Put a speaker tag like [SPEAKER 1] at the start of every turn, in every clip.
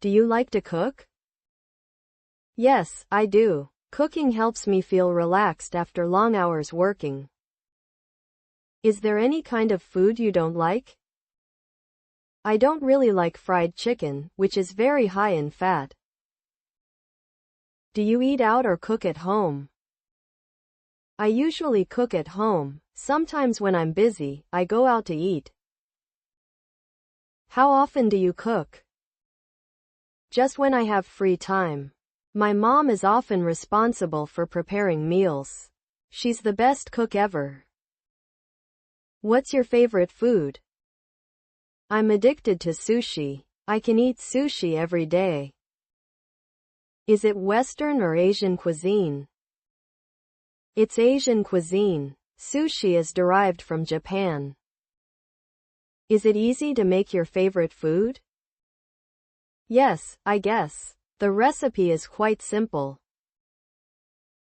[SPEAKER 1] Do you like to cook?
[SPEAKER 2] Yes, I do. Cooking helps me feel relaxed after long hours working.
[SPEAKER 1] Is there any kind of food you don't like?
[SPEAKER 2] I don't really like fried chicken, which is very high in fat.
[SPEAKER 1] Do you eat out or cook at home?
[SPEAKER 2] I usually cook at home. Sometimes when I'm busy, I go out to eat.
[SPEAKER 1] How often do you cook?
[SPEAKER 2] Just when I have free time. My mom is often responsible for preparing meals. She's the best cook ever.
[SPEAKER 1] What's your favorite food?
[SPEAKER 2] I'm addicted to sushi. I can eat sushi every day.
[SPEAKER 1] Is it Western or Asian cuisine?
[SPEAKER 2] It's Asian cuisine. Sushi is derived from Japan.
[SPEAKER 1] Is it easy to make your favorite food?
[SPEAKER 2] Yes, I guess. The recipe is quite simple.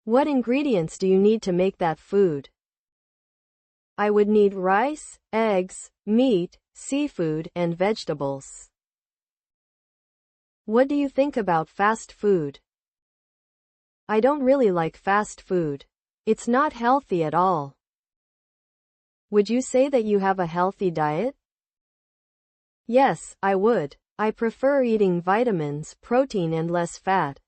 [SPEAKER 1] What ingredients do you need to make that food?
[SPEAKER 2] I would need rice, eggs, meat, seafood, and vegetables.
[SPEAKER 1] What do you think about fast food?
[SPEAKER 2] I don't really like fast food. It's not healthy at all.
[SPEAKER 1] Would you say that you have a healthy diet?
[SPEAKER 2] Yes, I would. I prefer eating vitamins, protein and less fat.